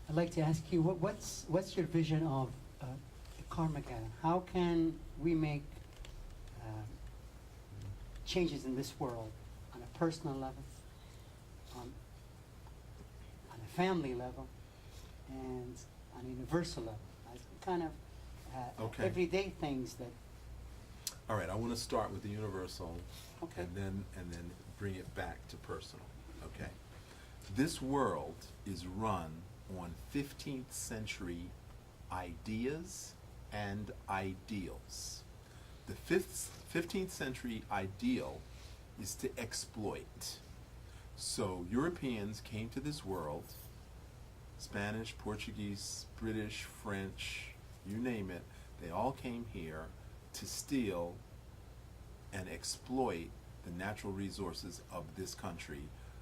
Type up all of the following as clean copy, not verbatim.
I'd like to ask you, what's your vision of Karmageddon? How can we make uh, changes in this world on a personal level, on, on a family level, and on a universal level? Kind of Okay. everyday things that. All right, I want to start with the universal, Okay. and then bring it back to personal. Okay. This world is run on 15th century ideas and ideals. The 15th century ideal is to exploit. So Europeans came to this world, Spanish, Portuguese, British, French, you name it, they all came here to steal and exploit the natural resources of this country,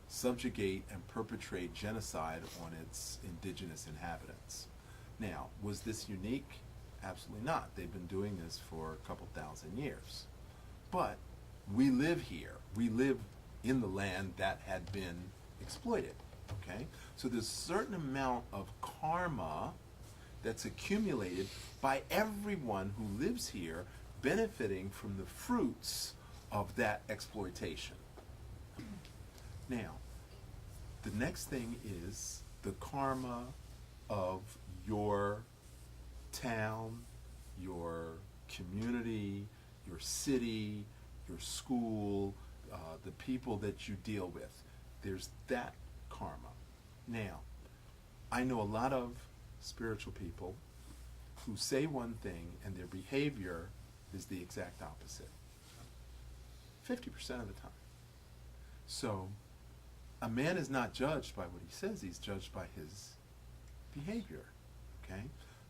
subjugate and perpetrate genocide on its indigenous inhabitants. Now, was this unique? Absolutely not. They've been doing this for a couple thousand years. But we live here. We live in the land that had been exploited. Okay? So there's a certain amount of karma that's accumulated by everyone who lives here, benefiting from the fruits of that exploitation. Now, the next thing is the karma of your town, your community, your city, your school, the people that you deal with. There's that karma. Now, I know a lot of spiritual people who say one thing and their behavior is the exact opposite. 50% of the time. So, a man is not judged by what he says, he's judged by his behavior. Okay?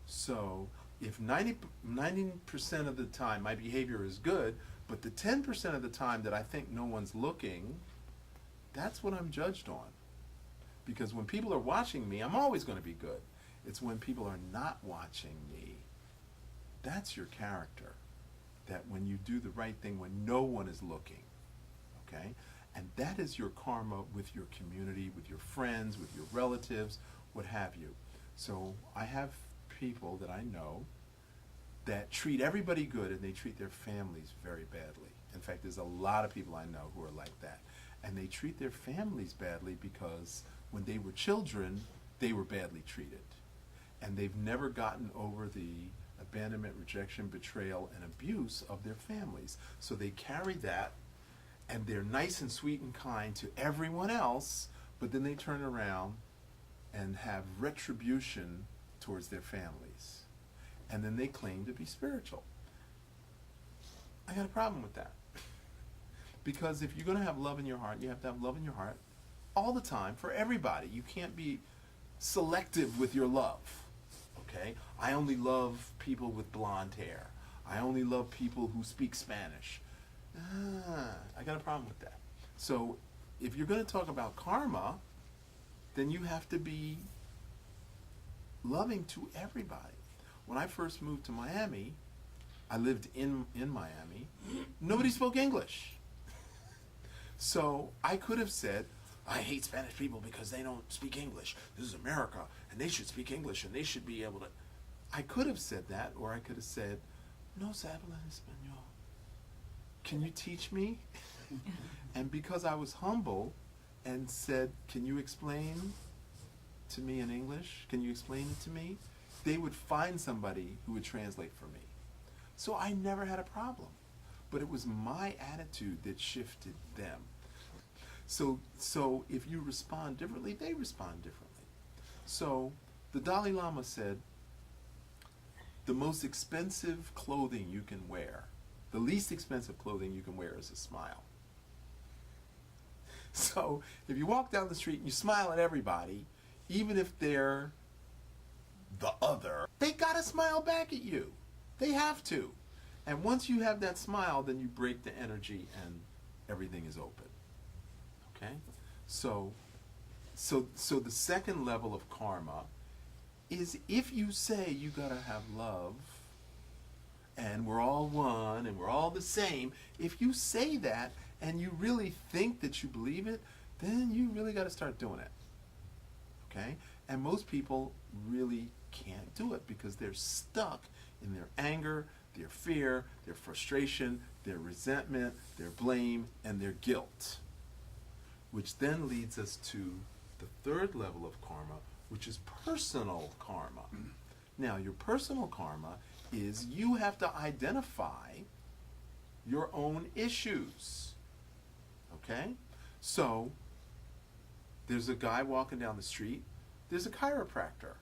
So, if 90% of the time my behavior is good, but the 10% of the time that I think no one's looking, that's what I'm judged on. Because when people are watching me, I'm always going to be good. It's when people are not watching me, that's your character. That when you do the right thing when no one is looking, okay? And that is your karma with your community, with your friends, with your relatives, what have you. So I have people that I know that treat everybody good and they treat their families very badly. In fact, there's a lot of people I know who are like that. And they treat their families badly because when they were children, they were badly treated. And they've never gotten over the abandonment, rejection, betrayal, and abuse of their families. So they carry that, and they're nice and sweet and kind to everyone else, but then they turn around and have retribution towards their families. And then they claim to be spiritual. I got a problem with that. Because if you're going to have love in your heart, you have to have love in your heart all the time for everybody. You can't be selective with your love. Okay? I only love people with blonde hair. I only love people who speak Spanish. I got a problem with that. So if you're going to talk about karma, then you have to be loving to everybody. When I first moved to Miami, I lived in Miami. Nobody spoke English. So I could have said, I hate Spanish people because they don't speak English. This is America, and they should speak English, and they should be able to... I could have said that, or I could have said, no se habla español. Can you teach me? And because I was humble and said, can you explain to me in English? Can you explain it to me? They would find somebody who would translate for me. So I never had a problem. But it was my attitude that shifted them. So if you respond differently, they respond differently. So the Dalai Lama said, the most expensive clothing you can wear, the least expensive clothing you can wear is a smile. So if you walk down the street and you smile at everybody, even if they're the other, they gotta smile back at you. They have to. And once you have that smile, then you break the energy and everything is open. Okay? So the second level of karma is if you say you gotta have love and we're all one and we're all the same, if you say that and you really think that you believe it, then you really gotta start doing it. Okay? And most people really can't do it because they're stuck in their anger, their fear, their frustration, their resentment, their blame, and their guilt. Which then leads us to the third level of karma, which is personal karma. Now, your personal karma is you have to identify your own issues. Okay? So, there's a guy walking down the street. There's a chiropractor.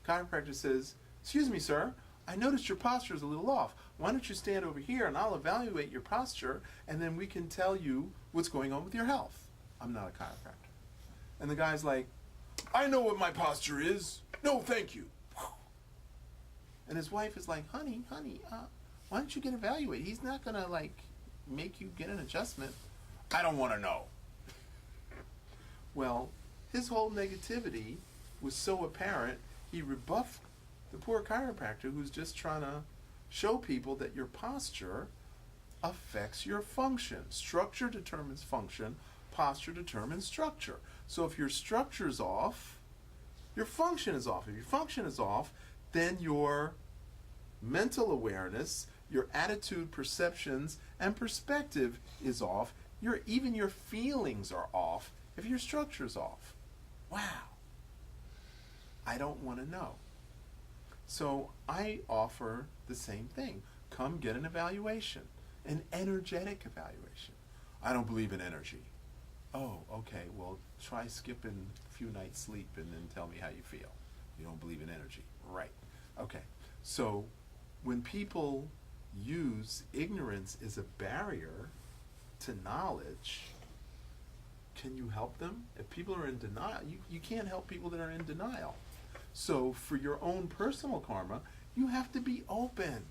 Chiropractor says, "Excuse me, sir, I noticed your posture is a little off. Why don't you stand over here and I'll evaluate your posture and then we can tell you what's going on with your health." I'm not a chiropractor. And the guy's like, "I know what my posture is. No, thank you." And his wife is like, honey, why don't you get evaluated? He's not going to, like, make you get an adjustment. "I don't want to know." Well, his whole negativity was so apparent, he rebuffed the poor chiropractor who's just trying to show people that your posture affects your function. Structure determines function. Posture determines structure. So if your structure's off, your function is off. If your function is off, then your mental awareness, your attitude, perceptions, and perspective is off. Even your feelings are off if your structure's off. Wow. I don't want to know. So I offer the same thing. Come get an evaluation, an energetic evaluation. "I don't believe in energy." "Oh, okay, well, try skipping a few nights sleep and then tell me how you feel. You don't believe in energy." Right. Okay. So when people use ignorance as a barrier to knowledge, can you help them? If people are in denial, you can't help people that are in denial. So for your own personal karma, you have to be open.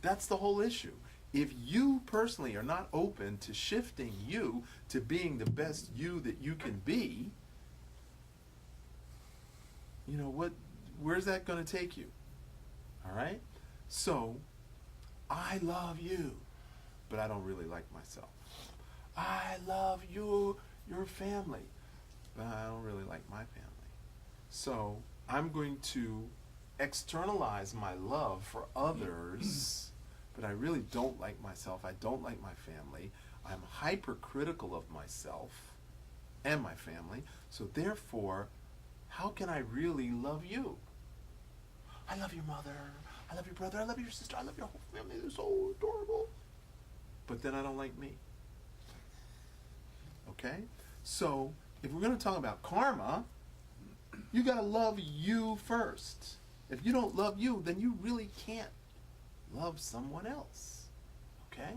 That's the whole issue. If you personally are not open to shifting you to being the best you that you can be, you know what? Where's that going to take you? All right? So, I love you, but I don't really like myself. I love you, your family, but I don't really like my family. So, I'm going to externalize my love for others, but I really don't like myself. I don't like my family. I'm hypercritical of myself and my family. So therefore, how can I really love you? I love your mother. I love your brother. I love your sister. I love your whole family. They're so adorable. But then I don't like me. Okay? So if we're going to talk about karma, you got to love you first. If you don't love you, then you really can't love someone else. Okay?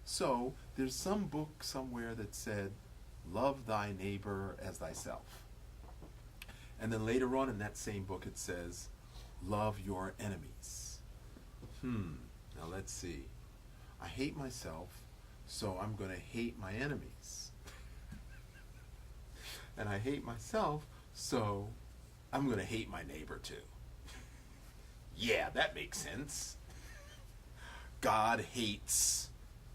So there's some book somewhere that said, "Love thy neighbor as thyself." And then later on in that same book it says, "Love your enemies." Now let's see. I hate myself, so I'm going to hate my enemies. And I hate myself, so I'm going to hate my neighbor too. Yeah, that makes sense. God hates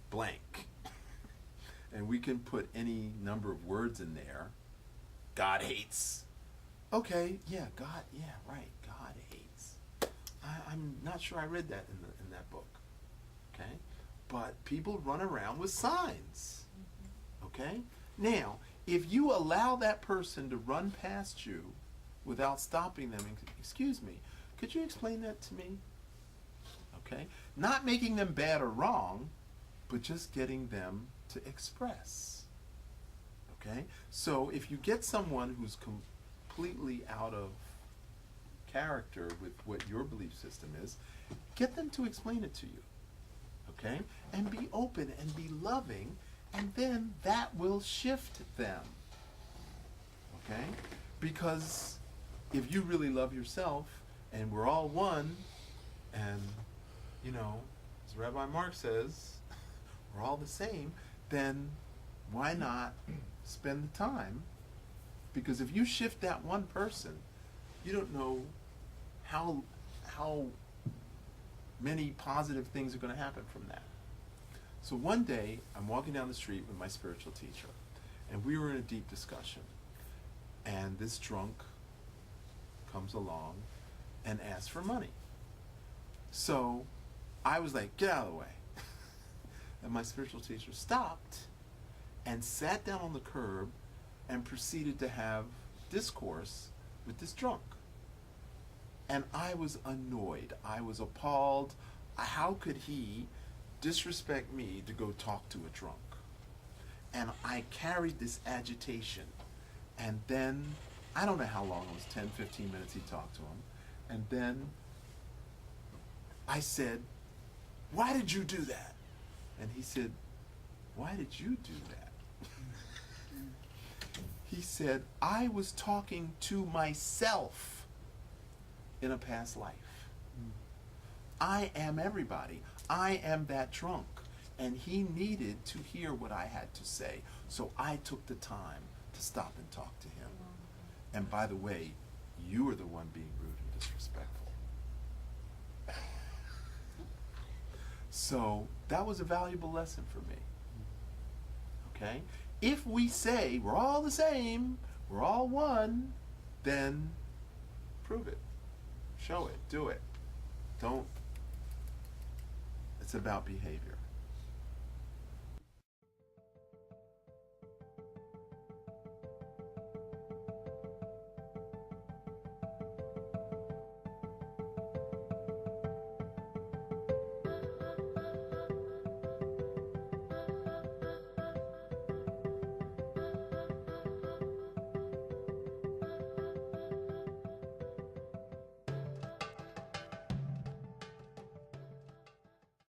blank. And we can put any number of words in there. God hates. Okay, yeah, God, yeah, right. God hates. I'm not sure I read that in that book. Okay? But people run around with signs. Okay? Now, if you allow that person to run past you without stopping them, "Excuse me, could you explain that to me?" Okay? Not making them bad or wrong, but just getting them to express. Okay? So if you get someone who's completely out of character with what your belief system is, get them to explain it to you. Okay? And be open and be loving, and then that will shift them. Okay? Because if you really love yourself, and we're all one, and, you know, as Rabbi Mark says, we're all the same, then why not spend the time? Because if you shift that one person, you don't know how many positive things are going to happen from that. So one day, I'm walking down the street with my spiritual teacher, and we were in a deep discussion. And this drunk comes along and asks for money. So I was like, get out of the way. And my spiritual teacher stopped and sat down on the curb and proceeded to have discourse with this drunk. And I was annoyed. I was appalled. How could he disrespect me to go talk to a drunk? And I carried this agitation. And then, I don't know how long it was, 10, 15 minutes he talked to him. And then I said, why did you do that? And he said, why did you do that? He said, I was talking to myself in a past life. I am everybody. I am that drunk. And he needed to hear what I had to say. So I took the time to stop and talk to him. And by the way, you are the one being rude and disrespectful. So that was a valuable lesson for me. Okay? If we say we're all the same, we're all one, then prove it. Show it. Do it. Don't. It's about behavior.